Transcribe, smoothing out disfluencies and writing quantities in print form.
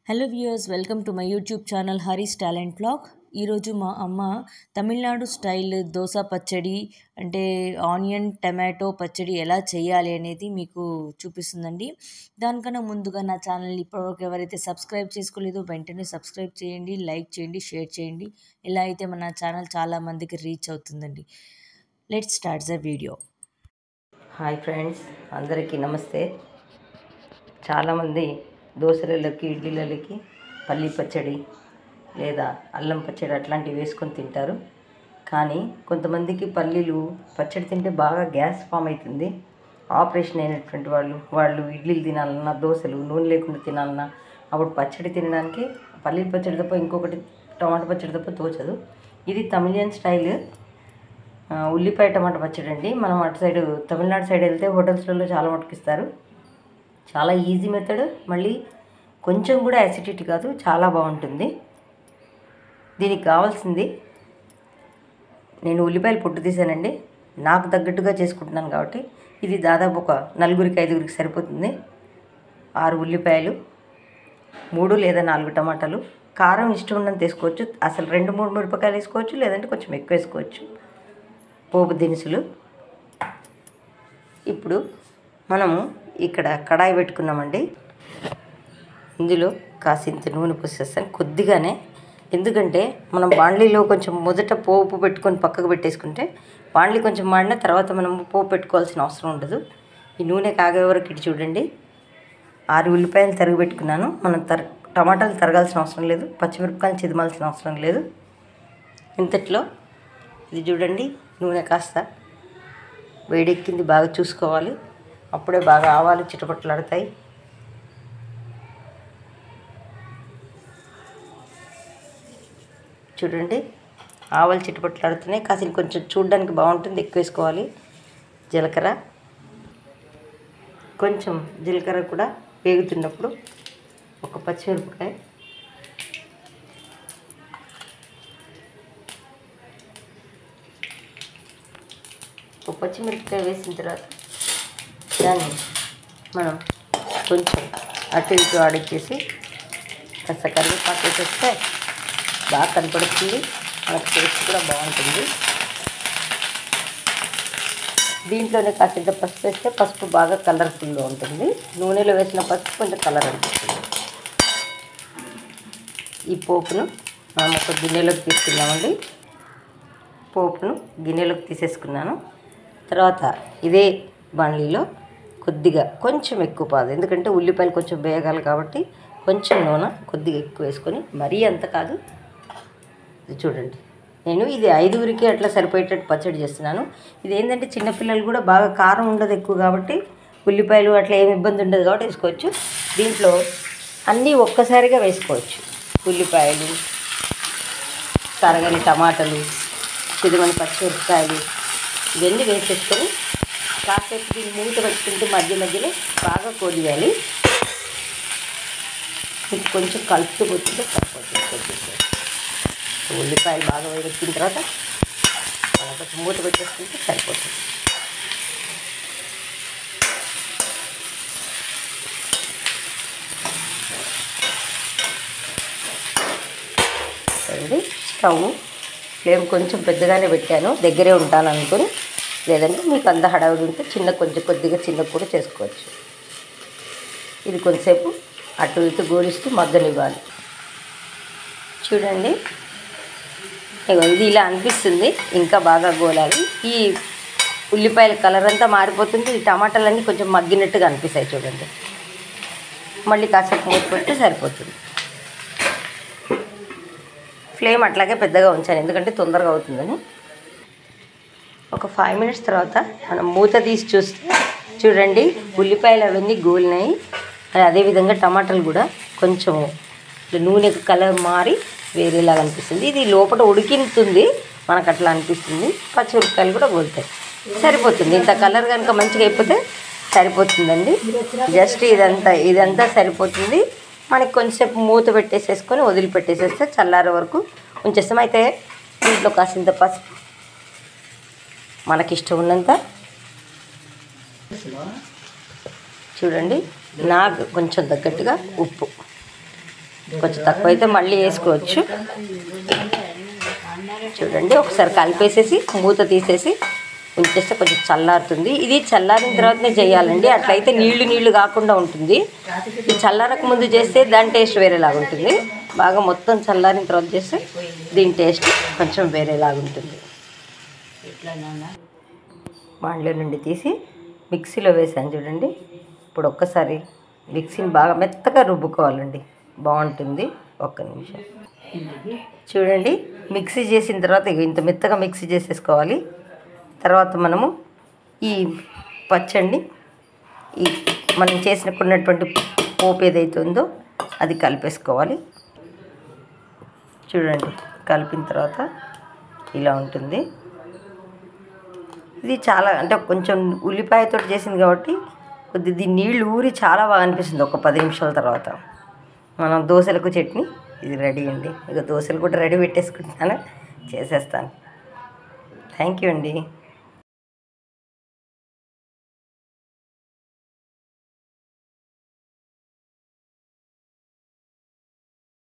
Hello viewers, welcome to my YouTube channel Haris talent blog. ఈరోజు మా అమ్మ తమిళనాడు స్టైల్ దోశ పచ్చడి అంటే ఆనియన్ టమాటో పచ్చడి ఎలా చేయాలి అనేది మీకు చూపిస్తుందండి. దానికన్నా ముందుగా నా ఛానల్ని ఇప్పటివరకు ఎవరైతే సబ్స్క్రైబ్ చేసుకోలేదో వెంటనే సబ్స్క్రైబ్ చేయండి, లైక్ చేయండి, షేర్ చేయండి. ఇలా అయితే మన ఛానల్ చాలామందికి రీచ్ అవుతుందండి. Let's start the video. Hi friends, అందరికీ నమస్తే. చాలామంది దోశలకి ఇడ్లీలకి పల్లి పచ్చడి లేదా అల్లం పచ్చడి అట్లాంటివి వేసుకొని తింటారు. కానీ కొంతమందికి పల్లీలు పచ్చడి తింటే బాగా గ్యాస్ ఫామ్ అవుతుంది. ఆపరేషన్ అయినటువంటి వాళ్ళు ఇడ్లీలు తినాలన్నా, దోశలు నూనె లేకుండా తినాలన్నా అప్పుడు పచ్చడి తినడానికి పల్లీల పచ్చడి తప్ప ఇంకొకటి టమాటా పచ్చడి తప్ప తోచదు. ఇది తమిళియన్ స్టైల్ ఉల్లిపాయ టమాటా పచ్చడి అండి. మనం అటు సైడ్ తమిళనాడు సైడ్ వెళ్తే హోటల్స్లలో చాలా మటుకిస్తారు. చాలా ఈజీ మెథడ్, మళ్ళీ కొంచెం కూడా యాసిడిటీ కాదు, చాలా బాగుంటుంది. దీనికి కావాల్సింది, నేను ఉల్లిపాయలు పొట్టు తీసానండి. నాకు తగ్గట్టుగా చేసుకుంటున్నాను కాబట్టి ఇది దాదాపు ఒక 4-5 సరిపోతుంది. 6 ఉల్లిపాయలు, 3 లేదా 4 టమాటాలు. కారం ఇష్టం ఉన్నది తీసుకోవచ్చు, అసలు 2-3 మిరపకాయలు వేసుకోవచ్చు, లేదంటే కొంచెం ఎక్కువ వేసుకోవచ్చు. పోపు దినుసులు. ఇప్పుడు మనము ఇక్కడ కడాయి పెట్టుకున్నామండి. ఇందులో కాసింత నూనె పోసేస్తాను, కొద్దిగానే. ఎందుకంటే మనం బాండ్లీలో కొంచెం మొదట పోపు పెట్టుకొని పక్కకు పెట్టేసుకుంటే బాండ్లీ కొంచెం మాడిన తర్వాత మనం పోపు పెట్టుకోవాల్సిన అవసరం ఉండదు. ఈ నూనె కాగే వరకు ఇటు చూడండి. 6 ఉల్లిపాయలు తరిగి పెట్టుకున్నాను. మనం టమాటాలు తరగాల్సిన అవసరం లేదు, పచ్చిమిరపకాయలు చిదమాల్సిన అవసరం లేదు. ఇంతట్లో ఇది చూడండి, నూనె కాస్త వేడెక్కింది, బాగా చూసుకోవాలి. అప్పుడే బాగా ఆవాలు చిటపట్లాడతాయి. చూడండి, ఆవాలు చిటపట్లాడుతున్నాయి. కాసిన కొంచెం చూడడానికి బాగుంటుంది, ఎక్కువ వేసుకోవాలి. జీలకర్ర, కొంచెం జీలకర్ర కూడా వేగుతున్నప్పుడు ఒక పచ్చిమిరపకాయ, పచ్చిమిరపకాయ వేసిన తర్వాత దాన్ని మనం కొంచెం అటు ఇటు ఆడిచ్చేసి కాస్త కరివేపాకు వేసేస్తే బాగా కనపడుతుంది, మనకు టేస్ట్ కూడా బాగుంటుంది. దీంట్లోనే కాసింత పసుపు వేస్తే పసుపు బాగా కలర్ఫుల్గా ఉంటుంది. నూనెలో వేసిన పసుపు కొంచెం కలర్ అనిపిస్తుంది. ఈ పోపును మనం ఒక గిన్నెలోకి తీసుకున్నామండి. పోపును గిన్నెలోకి తీసేసుకున్నాను. తర్వాత ఇదే బాండ్లీలో కొద్దిగా కొంచెం ఎక్కువ పాదు, ఎందుకంటే ఉల్లిపాయలు కొంచెం వేగాలి కాబట్టి కొంచెం నూనె కొద్దిగా ఎక్కువ వేసుకొని, మరీ అంత కాదు. ఇది చూడండి, నేను ఇది 5 అట్లా సరిపోయేటట్టు పచ్చడి చేస్తున్నాను. ఇది ఏంటంటే చిన్నపిల్లలు కూడా బాగా కారం ఉండదు ఎక్కువ కాబట్టి ఉల్లిపాయలు అట్లా ఏమి ఇబ్బంది ఉండదు కాబట్టి వేసుకోవచ్చు. దీంట్లో అన్నీ ఒక్కసారిగా వేసుకోవచ్చు. ఉల్లిపాయలు, తరగని టమాటాలు, చిదుమని పచ్చిమిరపకాయలు ఇవన్నీ వేసేసుకొని కాసేపు దీన్ని మూత పెట్టుకుంటూ మధ్య మధ్యలో బాగా కొలియాలి. ఇది కొంచెం కలుపుతూ పోతుంటే సరిపోతుంది. ఉల్లిపాయలు బాగా వేడెక్కిన తర్వాత మనం కొంచెం మూత పెట్టేసుకుంటే సరిపోతుంది. అండి, స్టవ్ ఫ్లేమ్ కొంచెం పెద్దగానే పెట్టాను, దగ్గరే ఉంటాను అనుకుని. లేదంటే మీకు అంత హడావిడి ఉంటే కొద్దిగా చిన్న కూడా చేసుకోవచ్చు. ఇది కొంచెంసేపు అటు ఇటు గోలిస్తూ మగ్గనివ్వాలి. చూడండి, ఇది ఇలా అనిపిస్తుంది, ఇంకా బాగా గోలాలి. ఈ ఉల్లిపాయల కలర్ అంతా మారిపోతుంది, ఈ టమాటాలన్నీ కొంచెం మగ్గినట్టుగా అనిపిస్తాయి. చూడండి, మళ్ళీ కాసేపు మూత పెడితే సరిపోతుంది. ఫ్లేమ్ అట్లాగే పెద్దగా ఉంచాను, ఎందుకంటే తొందరగా అవుతుందని. ఒక 5 మినిట్స్ తర్వాత మనం మూత తీసి చూస్తే చూడండి, ఉల్లిపాయలు అవన్నీ గోలినాయి. అదేవిధంగా టమాటాలు కూడా కొంచెం నూనె కలర్ మారి వేరేలాగా అనిపిస్తుంది. ఇది లోపల ఉడికింతుంది, మనకు అట్లా అనిపిస్తుంది. పచ్చిమిరపకాయలు కూడా గోలుతాయి, సరిపోతుంది. ఇంత కలర్ కనుక మంచిగా అయిపోతే సరిపోతుందండి. జస్ట్ ఇదంతా సరిపోతుంది. మనకి కొంచెంసేపు మూత పెట్టేసేసుకొని వదిలిపెట్టేసేస్తే చల్లారే వరకు ఉంచేస్తాం. అయితే దీంట్లో కాసింత పసుపు, మనకిష్టం ఉన్నంత. చూడండి, నాకు కొంచెం తగ్గట్టుగా ఉప్పు, కొంచెం తక్కువ అయితే మళ్ళీ వేసుకోవచ్చు. చూడండి, ఒకసారి కలిపేసేసి మూత తీసేసి ఉంచేస్తే కొంచెం చల్లారుతుంది. ఇది చల్లారిన తర్వాతనే చేయాలండి, అట్లయితే నీళ్లు కాకుండా ఉంటుంది. ఇది చల్లారక ముందు చేస్తే దాని టేస్ట్ వేరేలాగా ఉంటుంది. బాగా మొత్తం చల్లారిన తర్వాత చేస్తే దీని టేస్ట్ కొంచెం వేరేలాగా ఉంటుంది. బాండ్లో నుండి తీసి మిక్సీలో వేసాను చూడండి. ఇప్పుడు ఒక్కసారి మిక్సీని బాగా మెత్తగా రుబ్బుకోవాలండి, బాగుంటుంది. ఒక్క నిమిషం చూడండి, మిక్సీ చేసిన తర్వాత ఇంత మెత్తగా మిక్సీ చేసేసుకోవాలి. తర్వాత మనము ఈ పచ్చడిని ఈ మనం చేసుకున్నటువంటి పోపు ఏదైతే ఉందో అది కలిపేసుకోవాలి. చూడండి, కలిపిన తర్వాత ఇలా ఉంటుంది. ఇది చాలా అంటే కొంచెం ఉల్లిపాయతో చేసింది కాబట్టి కొద్దిగా దీని నీళ్ళు ఊరి చాలా బాగా అనిపిస్తుంది. ఒక 10 నిమిషాల తర్వాత మనం దోశలకు చట్నీ ఇది రెడీ అండి. ఇక దోశలు కూడా రెడీ పెట్టేసుకుంటున్నాను, చేసేస్తాను. థ్యాంక్ యూ అండి.